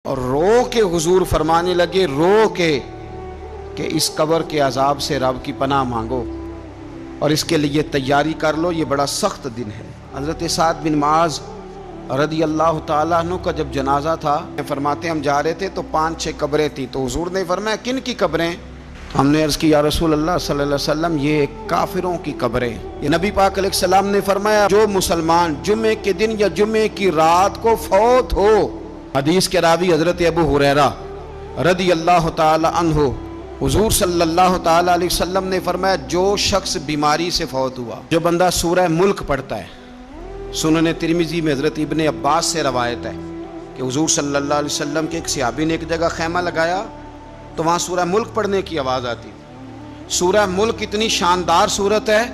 اور رو کے حضور فرمانے لگے، رو کے کہ اس قبر کے عذاب سے رب کی پناہ مانگو اور اس کے لیے تیاری کر لو، یہ بڑا سخت دن ہے۔ حضرت سعد بن معاذ رضی اللہ تعالیٰ عنہ کا جب جنازہ تھا، فرماتے ہم جا رہے تھے تو 5-6 قبریں تھیں، تو حضور نے فرمایا کن کی قبریں؟ ہم نے عرض کی یا رسول اللہ صلی اللہ علیہ وسلم یہ کافروں کی قبریں۔ یہ نبی پاک علیہ السلام نے فرمایا جو مسلمان جمعے کے دن یا جمعے کی رات کو فوت ہو، حدیث کے راوی حضرت ابو ہریرہ رضی اللہ تعالی عنہ، حضور صلی اللہ تعالی علیہ وسلم نے فرمایا جو شخص بیماری سے فوت ہوا، جو بندہ سورہ ملک پڑھتا ہے، سنن ترمذی میں حضرت ابن عباس سے روایت ہے کہ حضور صلی اللہ علیہ وسلم کے ایک صحابی نے ایک جگہ خیمہ لگایا تو وہاں سورہ ملک پڑھنے کی آواز آتی۔ سورہ ملک اتنی شاندار صورت ہے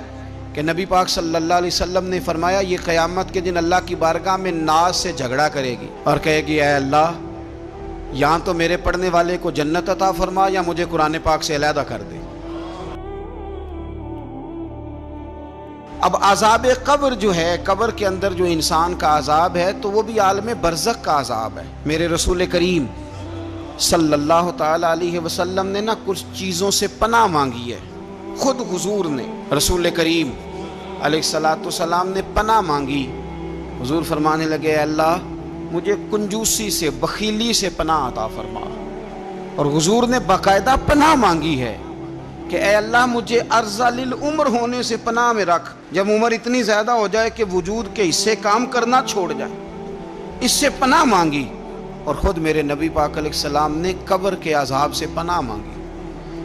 کہ نبی پاک صلی اللہ علیہ وسلم نے فرمایا یہ قیامت کے دن اللہ کی بارگاہ میں ناز سے جھگڑا کرے گی اور کہے گی اے اللہ یہاں تو میرے پڑھنے والے کو جنت عطا فرما یا مجھے قرآن پاک سے علیحدہ کر دے۔ اب عذاب قبر جو ہے، قبر کے اندر جو انسان کا عذاب ہے تو وہ بھی عالم برزخ کا عذاب ہے۔ میرے رسول کریم صلی اللہ تعالی علیہ وسلم نے کچھ چیزوں سے پناہ مانگی ہے، خود حضور نے، رسول کریم علیہ السلام نے پناہ مانگی۔ حضور فرمانے لگے اے اللہ مجھے کنجوسی سے، بخیلی سے پناہ عطا فرما، اور حضور نے باقاعدہ پناہ مانگی ہے کہ اے اللہ مجھے ارذل العمر ہونے سے پناہ میں رکھ، جب عمر اتنی زیادہ ہو جائے کہ وجود کے حصے کام کرنا چھوڑ جائے، اس سے پناہ مانگی۔ اور خود میرے نبی پاک علیہ السلام نے قبر کے عذاب سے پناہ مانگی۔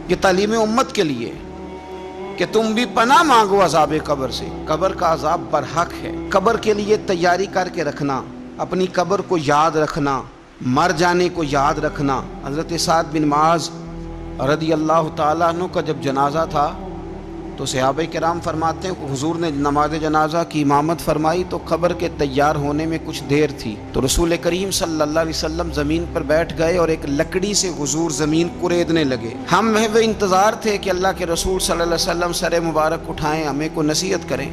یہ تعلیم امت کے لیے کہ تم بھی پناہ مانگو عذاب قبر سے۔ قبر کا عذاب برحق ہے، قبر کے لیے تیاری کر کے رکھنا، اپنی قبر کو یاد رکھنا، مر جانے کو یاد رکھنا۔ حضرت سعد بن معاذ رضی اللہ تعالیٰ عنہ کا جب جنازہ تھا تو صحابہ کرام فرماتے ہیں کہ حضور نے نماز جنازہ کی امامت فرمائی تو قبر کے تیار ہونے میں کچھ دیر تھی، تو رسول کریم صلی اللہ علیہ وسلم زمین پر بیٹھ گئے اور ایک لکڑی سے حضور زمین کریدنے لگے۔ ہم وہ انتظار تھے کہ اللہ کے رسول صلی اللہ علیہ وسلم سر مبارک اٹھائیں، ہمیں کو نصیحت کریں۔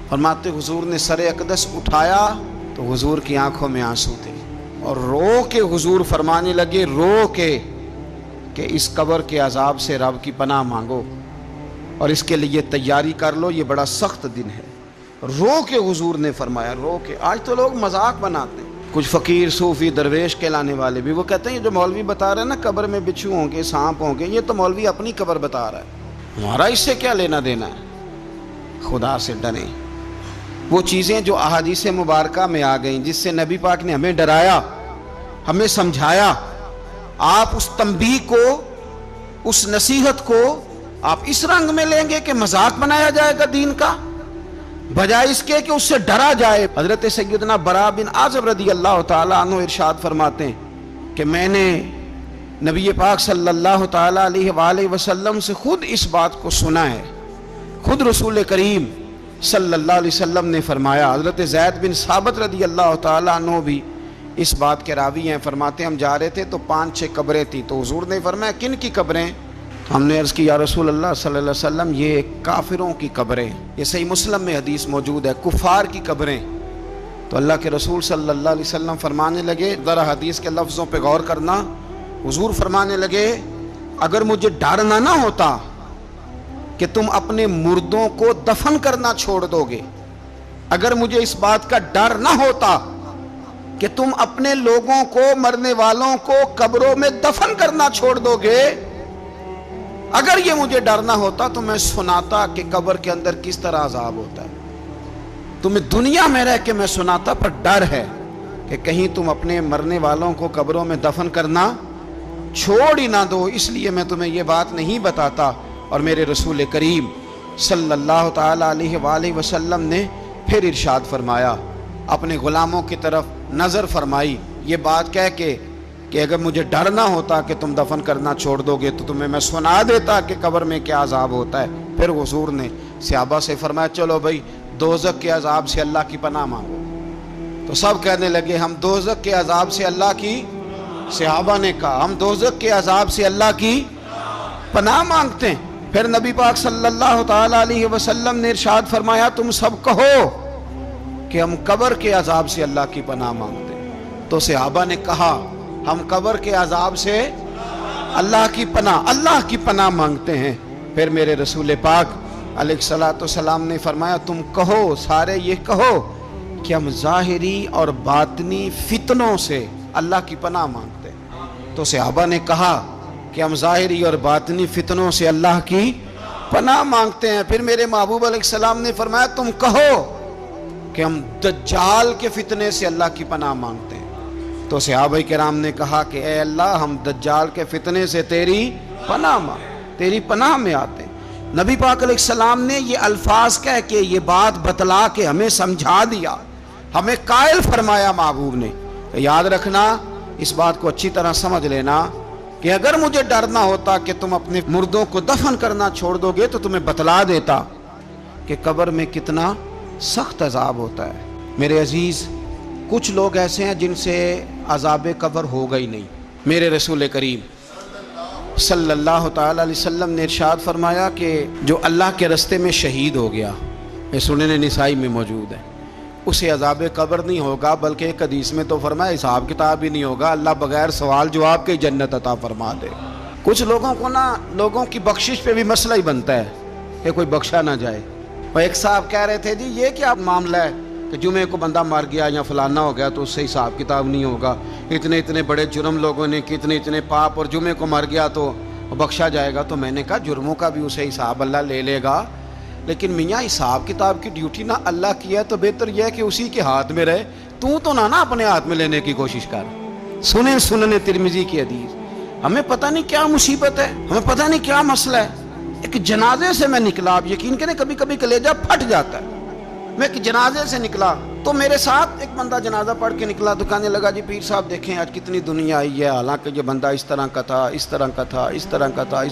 فرماتے حضور نے سر اقدس اٹھایا تو حضور کی آنکھوں میں آنسو تھے، اور رو کے حضور فرمانے لگے، رو کے کہ اس قبر کے عذاب سے رب کی پناہ مانگو اور اس کے لیے تیاری کر لو، یہ بڑا سخت دن ہے۔ رو کے حضور نے فرمایا، رو کے۔ آج تو لوگ مذاق بناتے ہیں، کچھ فقیر صوفی درویش کہلانے والے بھی، وہ کہتے ہیں جو مولوی بتا رہے ہیں نا قبر میں بچھو ہوں گے، سانپ ہوں گے، یہ تو مولوی اپنی قبر بتا رہا ہے، ہمارا اس سے کیا لینا دینا ہے۔ خدا سے ڈریں۔ وہ چیزیں جو احادیث مبارکہ میں آ گئیں، جس سے نبی پاک نے ہمیں ڈرایا، ہمیں سمجھایا، آپ اس تنبیہ کو، اس نصیحت کو آپ اس رنگ میں لیں گے کہ مذاق بنایا جائے گا دین کا، بجائے اس کے کہ اس سے ڈرا جائے۔ حضرت سیدنا براء بن عازب رضی اللہ تعالیٰ عنہ ارشاد فرماتے ہیں کہ میں نے نبی پاک صلی اللہ تعالیٰ علیہ وآلہ وسلم سے خود اس بات کو سنا ہے، خود رسول کریم صلی اللہ علیہ وسلم نے فرمایا۔ حضرت زید بن ثابت رضی اللہ تعالیٰ عنہ بھی اس بات کے راوی ہیں، فرماتے ہم جا رہے تھے تو 5-6 قبریں تھیں، تو حضور نے فرمایا کن کی قبریں؟ ہم نے عرض کی یا رسول اللہ صلی اللہ علیہ وسلم یہ کافروں کی قبریں۔ یہ صحیح مسلم میں حدیث موجود ہے، کفار کی قبریں۔ تو اللہ کے رسول صلی اللہ علیہ وسلم فرمانے لگے، ذرا حدیث کے لفظوں پہ غور کرنا، حضور فرمانے لگے اگر مجھے ڈر نہ ہوتا کہ تم اپنے مردوں کو دفن کرنا چھوڑ دو گے، اگر مجھے اس بات کا ڈر نہ ہوتا کہ تم اپنے لوگوں کو، مرنے والوں کو قبروں میں دفن کرنا چھوڑ دو گے، اگر یہ مجھے ڈر نہ ہوتا تو میں سناتا کہ قبر کے اندر کس طرح عذاب ہوتا ہے، تمہیں دنیا میں رہ کے میں سناتا، پر ڈر ہے کہ کہیں تم اپنے مرنے والوں کو قبروں میں دفن کرنا چھوڑ ہی نہ دو، اس لیے میں تمہیں یہ بات نہیں بتاتا۔ اور میرے رسول کریم صلی اللہ تعالی علیہ وآلہ وسلم نے پھر ارشاد فرمایا، اپنے غلاموں کی طرف نظر فرمائی، یہ بات کہہ کے کہ اگر مجھے ڈر نہ ہوتا کہ تم دفن کرنا چھوڑ دو گے تو تمہیں میں سنا دیتا کہ قبر میں کیا عذاب ہوتا ہے۔ پھر حضور نے صحابہ سے فرمایا چلو بھائی دوزخ کے عذاب سے اللہ کی پناہ مانگو، تو سب کہنے لگے ہم دوزخ کے عذاب سے اللہ کی، صحابہ نے کہا ہم دوزخ کے عذاب سے اللہ کی پناہ مانگتے ہیں۔ پھر نبی پاک صلی اللہ تعالی علیہ وسلم نے ارشاد فرمایا تم سب کہو کہ ہم قبر کے عذاب سے اللہ کی پناہ مانگتے ہیں۔ تو صحابہ نے کہا ہم قبر کے عذاب سے اللہ کی پناہ مانگتے ہیں۔ پھر میرے رسول پاک علیہ الصلوۃ والسلام نے فرمایا تم کہو، سارے یہ کہو کہ ہم ظاہری اور باطنی فتنوں سے اللہ کی پناہ مانگتے ہیں۔ تو صحابہ نے کہا کہ ہم ظاہری اور باطنی فتنوں سے اللہ کی پناہ مانگتے ہیں۔ پھر میرے محبوب علیہ السلام نے فرمایا تم کہو کہ ہم دجال کے فتنے سے اللہ کی پناہ مانگتے ہیں۔ تو صحابہ کرام نے کہا کہ اے اللہ ہم دجال کے فتنے سے تیری پناہ میں آتے ہیں۔ نبی پاک علیہ السلام نے یہ الفاظ کہہ کے یہ بات بتلا کے ہمیں سمجھا دیا، ہمیں قائل فرمایا محبوب نے۔ یاد رکھنا، اس بات کو اچھی طرح سمجھ لینا کہ اگر مجھے ڈر نہ ہوتا کہ تم اپنے مردوں کو دفن کرنا چھوڑ دو گے تو تمہیں بتلا دیتا کہ قبر میں کتنا سخت عذاب ہوتا ہے۔ میرے عزیز، کچھ لوگ ایسے ہیں جن سے عذاب قبر ہوگا ہی نہیں۔ میرے رسول کریم صلی اللہ تعالی علیہ وسلم نے ارشاد فرمایا کہ جو اللہ کے رستے میں شہید ہو گیا، یہ سنن نسائی میں موجود ہے، اسے عذاب قبر نہیں ہوگا، بلکہ ایک حدیث میں تو فرمایا حساب کتاب ہی نہیں ہوگا، اللہ بغیر سوال جواب کے جنت عطا فرما دے۔ کچھ لوگوں کو لوگوں کی بخشش پہ بھی مسئلہ ہی بنتا ہے کہ کوئی بخشا نہ جائے۔ اور ایک صاحب کہہ رہے تھے جی یہ کیا معاملہ ہے کہ جمعے کو بندہ مر گیا یا فلانا ہو گیا تو اس سے حساب کتاب نہیں ہوگا، اتنے بڑے جرم لوگوں نے کی، اتنے پاپ، اور جمعے کو مر گیا تو بخشا جائے گا۔ تو میں نے کہا جرموں کا بھی اسے حساب اللہ لے لے گا، لیکن میاں حساب کتاب کی ڈیوٹی نہ اللہ کی ہے تو بہتر یہ ہے کہ اسی کے ہاتھ میں رہے، تو نہ اپنے ہاتھ میں لینے کی کوشش کر۔ سنن ترمذی کی حدیث۔ ہمیں پتہ نہیں کیا مصیبت ہے، ہمیں پتہ نہیں کیا مسئلہ ہے۔ ایک جنازے سے میں نکلا، آپ یقین کریں کبھی کبھی کلیجہ پھٹ جاتا ہے۔ میں ایک جنازے سے نکلا تو میرے ساتھ ایک بندہ جنازہ پڑھ کے نکلا تو کہنے لگا جی پیر صاحب دیکھیں آج کتنی دنیا آئی ہے، حالانکہ یہ بندہ اس طرح کا تھا، اس طرح کا تھا، اس طرح کا تھا۔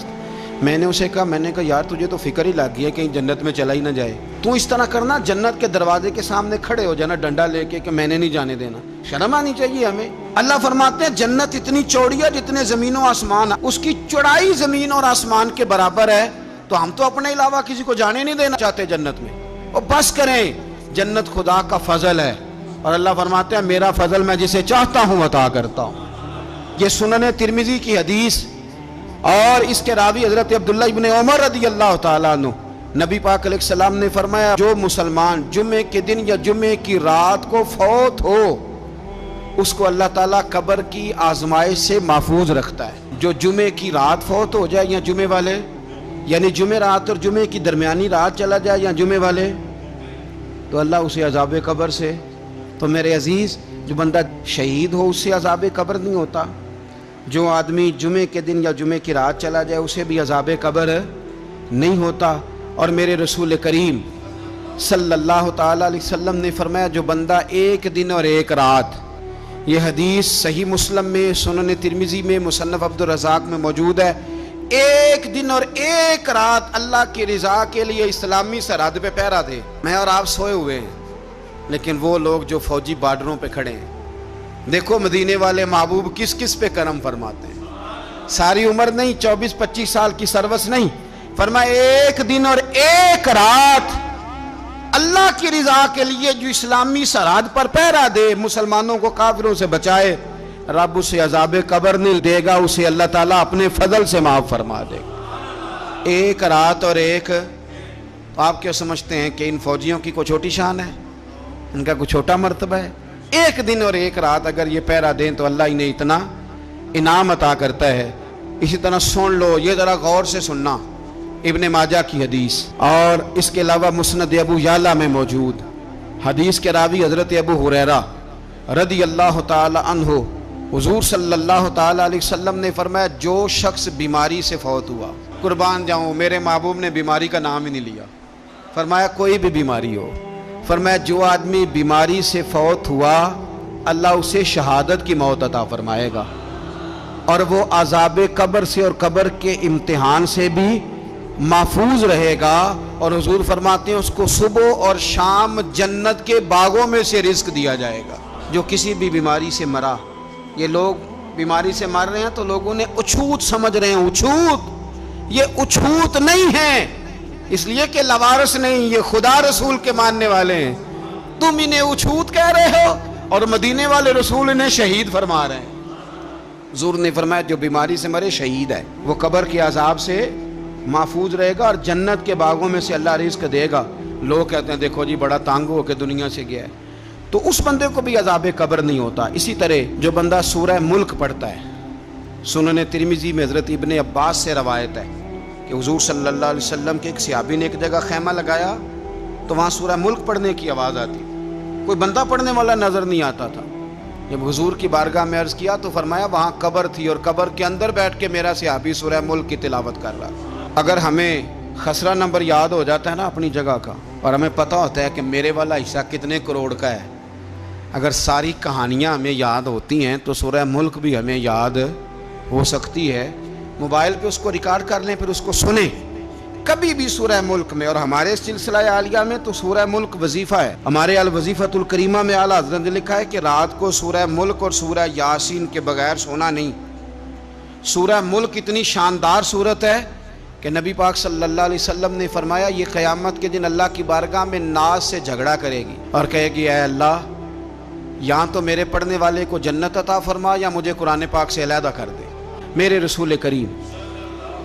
میں نے اسے کہا یار تجھے تو فکر ہی لگ گئی ہے کہیں جنت میں چلا ہی نہ جائے، تو اس طرح کرنا جنت کے دروازے کے سامنے کھڑے ہو جانا ڈنڈا لے کے کہ میں نے نہیں جانے دینا۔ شرم آنی چاہیے ہمیں۔ اللہ فرماتے ہیں جنت اتنی چوڑی ہے جتنے زمین و آسمان، اس کی چوڑائی زمین اور آسمان کے برابر ہے، تو ہم تو اپنے علاوہ کسی کو جانے نہیں دینا چاہتے جنت میں۔ اور بس کریں، جنت خدا کا فضل ہے، اور اللہ فرماتے ہیں میرا فضل میں جسے چاہتا ہوں عطا کرتا ہوں۔ یہ سنن ترمذی کی حدیث، اور اس کے راوی حضرت عبداللہ ابن عمر رضی اللہ تعالیٰ عنہ، نبی پاک علیہ السلام نے فرمایا جو مسلمان جمعے کے دن یا جمعے کی رات کو فوت ہو اس کو اللہ تعالیٰ قبر کی آزمائش سے محفوظ رکھتا ہے۔ جو جمعے کی رات فوت ہو جائے یا جمعے والے، یعنی جمعے رات اور جمعے کی درمیانی رات چلا جائے یا جمعے والے، تو اللہ اسے عذاب قبر سے، تو میرے عزیز جو بندہ شہید ہو اس سے عذاب قبر نہیں ہوتا، جو آدمی جمعے کے دن یا جمعے کی رات چلا جائے اسے بھی عذاب قبر نہیں ہوتا۔ اور میرے رسول کریم صلی اللہ تعالیٰ علیہ وسلم نے فرمایا جو بندہ ایک دن اور ایک رات، یہ حدیث صحیح مسلم میں، سنن ترمذی میں، مصنف عبدالرزاق میں موجود ہے، ایک دن اور ایک رات اللہ کی رضا کے لیے اسلامی سرحد پہ پہرا دے۔ میں اور آپ سوئے ہوئے ہیں، لیکن وہ لوگ جو فوجی بارڈروں پہ کھڑے ہیں، دیکھو مدینے والے محبوب کس کس پہ کرم فرماتے ہیں۔ ساری عمر نہیں، 24-25 سال کی سروس نہیں، فرمایا ایک دن اور ایک رات اللہ کی رضا کے لیے جو اسلامی سرحد پر پہرا دے، مسلمانوں کو کافروں سے بچائے، رب اسے عذاب قبر نہیں دے گا، اسے اللہ تعالیٰ اپنے فضل سے معاف فرما دے گا۔ ایک رات اور ایک، آپ کیا سمجھتے ہیں کہ ان فوجیوں کی کوئی چھوٹی شان ہے، ان کا کوئی چھوٹا مرتبہ ہے؟ ایک دن اور ایک رات اگر یہ پہرا دیں تو اللہ انہیں اتنا انعام عطا کرتا ہے۔ اسی طرح سن لو، یہ ذرا غور سے سننا، ابن ماجہ کی حدیث، اور اس کے علاوہ مسند ابو یعلا میں موجود حدیث کے راوی حضرت ابو ہریرہ رضی اللہ تعالی عنہ، حضور صلی اللہ تعالی علیہ وسلم نے فرمایا جو شخص بیماری سے فوت ہوا، قربان جاؤں میرے محبوب نے بیماری کا نام ہی نہیں لیا، فرمایا کوئی بھی بیماری ہو، فرمایا جو آدمی بیماری سے فوت ہوا اللہ اسے شہادت کی موت عطا فرمائے گا، اور وہ عذاب قبر سے اور قبر کے امتحان سے بھی محفوظ رہے گا، اور حضور فرماتے ہیں اس کو صبح اور شام جنت کے باغوں میں سے رزق دیا جائے گا۔ جو کسی بھی بیماری سے مرا، یہ لوگ بیماری سے مر رہے ہیں تو لوگوں نے اچھوت سمجھ رہے ہیں، اچھوت، یہ اچھوت نہیں ہے، اس لیے کہ لوارث نہیں، یہ خدا رسول کے ماننے والے ہیں، تم انہیں اچھوت کہہ رہے ہو اور مدینے والے رسول انہیں شہید فرما رہے ہیں۔ حضور نے فرمایا جو بیماری سے مرے شہید ہے، وہ قبر کے عذاب سے محفوظ رہے گا اور جنت کے باغوں میں سے اللہ رزق دے گا۔ لوگ کہتے ہیں دیکھو جی بڑا تانگ ہو کے دنیا سے گیا ہے، تو اس بندے کو بھی عذاب قبر نہیں ہوتا۔ اسی طرح جو بندہ سورہ ملک پڑھتا ہے، سنن ترمذی میں حضرت ابن عباس سے روایت ہے کہ حضور صلی اللہ علیہ وسلم کے ایک صحابی نے ایک جگہ خیمہ لگایا تو وہاں سورہ ملک پڑھنے کی آواز آتی، کوئی بندہ پڑھنے والا نظر نہیں آتا تھا۔ جب حضور کی بارگاہ میں عرض کیا تو فرمایا وہاں قبر تھی اور قبر کے اندر بیٹھ کے میرا صحابی سورہ ملک کی تلاوت کر رہا۔ اگر ہمیں خسرہ نمبر یاد ہو جاتا ہے نا اپنی جگہ کا، اور ہمیں پتہ ہوتا ہے کہ میرے والا حصہ کتنے کروڑ کا ہے، اگر ساری کہانیاں ہمیں یاد ہوتی ہیں تو سورہ ملک بھی ہمیں یاد ہو سکتی ہے۔ موبائل پہ اس کو ریکارڈ کر لیں، پھر اس کو سنیں کبھی بھی سورہ ملک میں۔ اور ہمارے سلسلہ عالیہ میں تو سورہ ملک وظیفہ ہے۔ ہمارے الوظیفۃ الکریمہ میں اعلیٰ حضرت نے لکھا ہے کہ رات کو سورہ ملک اور سورہ یاسین کے بغیر سونا نہیں۔ سورہ ملک اتنی شاندار صورت ہے کہ نبی پاک صلی اللہ علیہ وسلم نے فرمایا یہ قیامت کے دن اللہ کی بارگاہ میں ناز سے جھگڑا کرے گی اور کہے گی اے اللہ یا تو میرے پڑھنے والے کو جنت عطا فرما یا مجھے قرآن پاک سے علیحدہ کر دے۔ میرے رسول کریم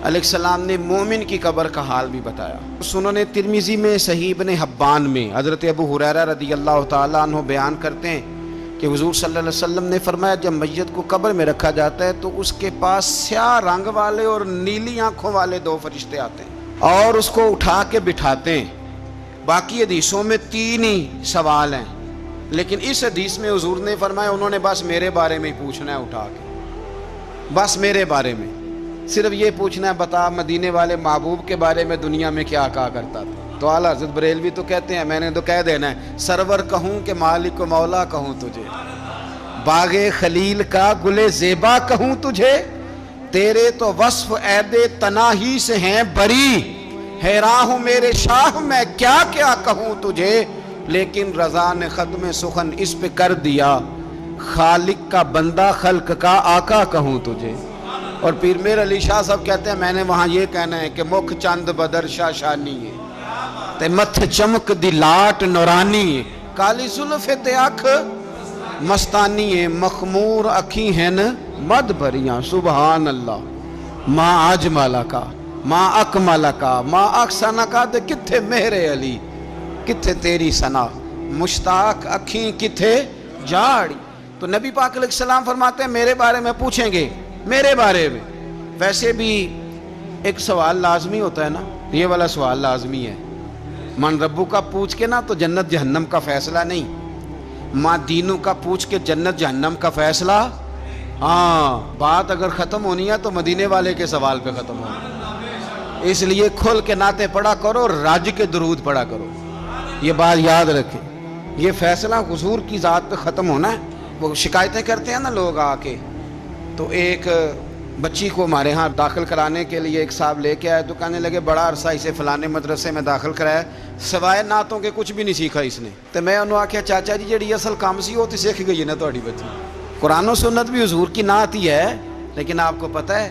علیہ السلام نے مومن کی قبر کا حال بھی بتایا۔ سنن ترمذی میں صحیح ابن حبان میں حضرت ابو ہریرہ رضی اللہ تعالیٰ عنہ بیان کرتے ہیں کہ حضور صلی اللہ علیہ وسلم نے فرمایا جب میت کو قبر میں رکھا جاتا ہے تو اس کے پاس سیاہ رنگ والے اور نیلی آنکھوں والے دو فرشتے آتے ہیں اور اس کو اٹھا کے بٹھاتے ہیں۔ باقی حدیثوں میں 3 ہی سوال ہیں، لیکن اس حدیث میں حضور نے فرمایا انہوں نے بس میرے بارے میں ہی پوچھنا ہے، اٹھا کے بس میرے بارے میں صرف یہ پوچھنا ہے بتا مدینے والے محبوب کے بارے میں دنیا میں کیا کہا کرتا تھا۔ تو اعلیٰ حضرت بریلوی تو کہتے ہیں میں نے تو کہہ دینا ہے سرور کہوں کہ مالک و مولا کہوں تجھے، باغ خلیل کا گل زیبا کہوں تجھے، تیرے تو وصف عید تناہی سے ہیں بری، حیران ہوں میرے شاہ میں کیا کیا کہوں تجھے، لیکن رضا نے ختم سخن اس پہ کر دیا، خالق کا بندہ خلق کا آقا کہوں تجھے۔ اور پیر میر علی شاہ صاحب کہتے ہیں میں نے وہاں یہ کہنا ہے کہ مکھ چند بدر شاہ شانی ہے تے متھ چمک دی لاٹ نورانی ہے، کالی زلف تے اکھ مستانی ہے، مخمور اکھی ہیں مد بھریاں، سبحان اللہ ماں اجمل کا ماں اکمل کا ماں احسن کا تے کتھے مہر علی کتھے تیری ثنا، مشتاق اکھیں کتھے جاڑی۔ تو نبی پاک علیہ السلام فرماتے ہیں میرے بارے میں پوچھیں گے، میرے بارے میں۔ ویسے بھی ایک سوال لازمی ہوتا ہے نا، یہ والا سوال لازمی ہے، من ربو کا پوچھ کے نا تو جنت جہنم کا فیصلہ نہیں، ماں دینوں کا پوچھ کے جنت جہنم کا فیصلہ۔ ہاں بات اگر ختم ہونی ہے تو مدینے والے کے سوال پہ ختم ہونی، اس لیے کھل کے نعتیں پڑھا کرو، راج کے درود پڑھا کرو، یہ بات یاد رکھیں۔ یہ فیصلہ حضور کی ذات پہ ختم ہونا ہے۔ وہ شکایتیں کرتے ہیں نا لوگ آ کے، تو ایک بچی کو ہمارے ہاں داخل کرانے کے لیے ایک صاحب لے کے آئے تو کہنے لگے بڑا عرصہ اسے فلانے مدرسے میں داخل کرایا، سوائے نعتوں کے کچھ بھی نہیں سیکھا اس نے۔ تو میں انہوں آکھیا چاچا جی جڑی اصل کام سی وہ تو سیکھ گئی ہے نا تہاڈی بچی، قرآن و سنت بھی حضور کی نعت ہی ہے، لیکن آپ کو پتہ ہے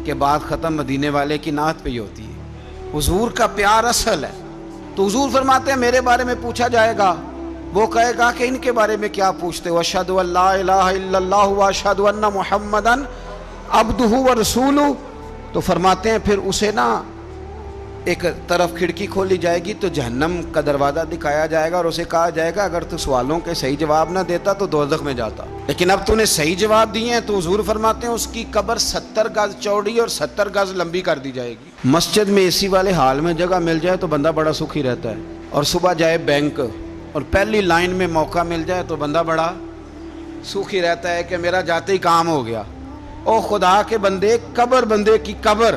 کہ بات ختم مدینے والے کی نعت پہ ہی ہوتی ہے، حضور کا پیار اصل ہے۔ تو حضور فرماتے ہیں میرے بارے میں پوچھا جائے گا، وہ کہے گا کہ ان کے بارے میں کیا پوچھتے ہو، اشہد ان لا الہ الا اللہ واشہد ان محمدن عبدہ ورسولہ۔ تو فرماتے ہیں پھر اسے نا ایک طرف کھڑکی کھولی جائے گی تو جہنم کا دروازہ دکھایا جائے گا اور اسے کہا جائے گا اگر تو سوالوں کے صحیح جواب نہ دیتا تو دوزخ میں جاتا، لیکن اب تو نے صحیح جواب دیے ہیں۔ تو حضور فرماتے ہیں اس کی قبر 70 گز چوڑی اور 70 گز لمبی کر دی جائے گی۔ مسجد میں اے سی والے حال میں جگہ مل جائے تو بندہ بڑا سکھی رہتا ہے، اور صبح جائے بینک اور پہلی لائن میں موقع مل جائے تو بندہ بڑا سکھی رہتا ہے کہ میرا جاتے ہی کام ہو گیا۔ او خدا کے بندے، قبر بندے کی قبر،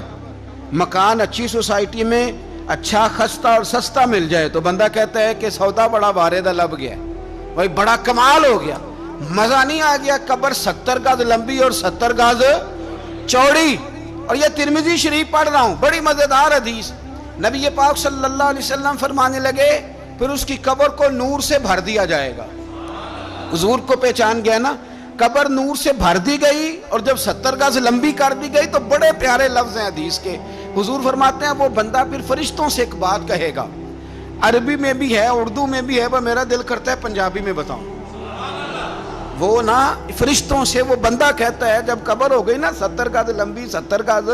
مکان اچھی سوسائٹی میں اچھا خستہ اور سستا مل جائے تو بندہ کہتا ہے کہ سودا بڑا بارے لب گیا، بھائی بڑا کمال ہو گیا، مزہ نہیں آ گیا۔ قبر 70 گز لمبی اور 70 گز چوڑی، اور یہ ترمذی شریف پڑھ رہا ہوں، بڑی مزیدار حدیث۔ نبی پاک صلی اللہ علیہ وسلم فرمانے لگے پھر اس کی قبر کو نور سے بھر دیا جائے گا۔ حضور کو پہچان گیا نا، قبر نور سے بھر دی گئی اور جب 70 گز لمبی کر دی گئی تو بڑے پیارے لفظ ہیں حدیث کے۔ حضور فرماتے ہیں وہ بندہ پھر فرشتوں سے ایک بات کہے گا، عربی میں بھی ہے، اردو میں بھی ہے، پر میرا دل کرتا ہے پنجابی میں بتاؤں۔ وہ نا فرشتوں سے وہ بندہ کہتا ہے جب قبر ہو گئی نا 70 گز لمبی 70 گز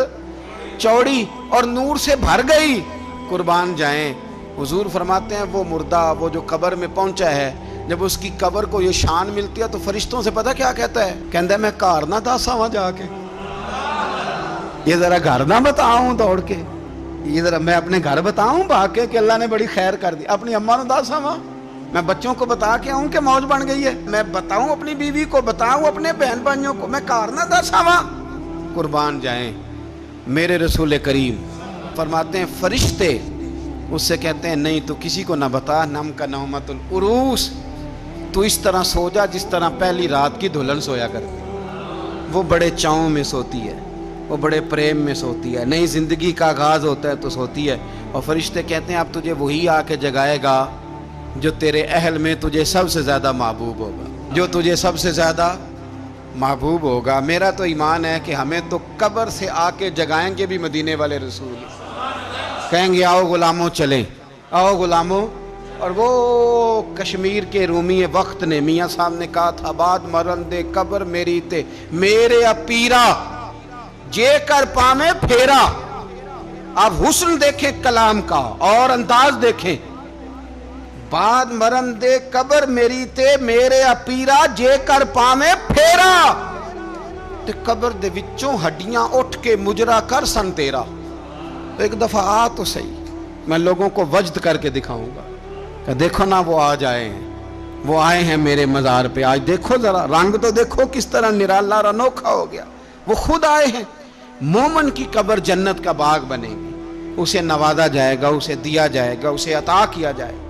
چوڑی اور نور سے بھر گئی، قربان جائیں، حضور فرماتے ہیں وہ مردہ وہ جو قبر میں پہنچا ہے، جب اس کی قبر کو یہ شان ملتی ہے تو فرشتوں سے پتہ کیا کہتا ہے؟ کہتا ہے میں گھر نہ دسا وہاں جا کے، یہ ذرا گھر نہ بتاؤں دوڑ کے، یہ ذرا میں اپنے گھر بتاؤں بھاگ کے کہ اللہ نے بڑی خیر کر دی، اپنی اماں نو دسا وہاں، میں بچوں کو بتا کے آؤں کہ موج بن گئی ہے، میں بتاؤں اپنی بیوی کو، بتاؤں اپنے بہن بھائیوں کو، میں گھر نہ دسا وہاں۔ قربان جائیں، میرے رسول کریم فرماتے ہیں فرشتے اس سے کہتے ہیں نہیں تو کسی کو نہ بتا، نم کا نومت العروس، تو اس طرح سو جا جس طرح پہلی رات کی دلہن سویا کرتی، وہ بڑے چاؤں میں سوتی ہے، وہ بڑے پریم میں سوتی ہے، نئی زندگی کا آغاز ہوتا ہے تو سوتی ہے، اور فرشتے کہتے ہیں اب تجھے وہی آ کے جگائے گا جو تیرے اہل میں تجھے سب سے زیادہ محبوب ہوگا، جو تجھے سب سے زیادہ محبوب ہوگا۔ میرا تو ایمان ہے کہ ہمیں تو قبر سے آ کے جگائیں گے بھی مدینے والے رسول، کہیں گے آؤ غلاموں چلیں، آؤ غلاموں۔ اور وہ کشمیر کے رومی وقت نے میاں صاحب نے کہا تھا بعد مرن دے قبر میری تے میرے اپیرا جے کر پامے پھیرا۔ آپ حسن دیکھیں کلام کا اور انداز دیکھیں، بعد مرن دے قبر میری تے میرے اپیرا جے کر پامے پھیرا، تے قبر دے وچوں ہڈیاں اٹھ کے مجرا کر سن تیرا۔ ایک دفعہ آ تو صحیح، میں لوگوں کو وجد کر کے دکھاؤں گا کہ دیکھو نا وہ آج آئے ہیں، وہ آئے ہیں میرے مزار پہ، آج دیکھو ذرا رنگ تو دیکھو کس طرح نرالا اور انوکھا ہو گیا، وہ خود آئے ہیں۔ مومن کی قبر جنت کا باغ بنے گی، اسے نوازا جائے گا، اسے دیا جائے گا، اسے عطا کیا جائے گا۔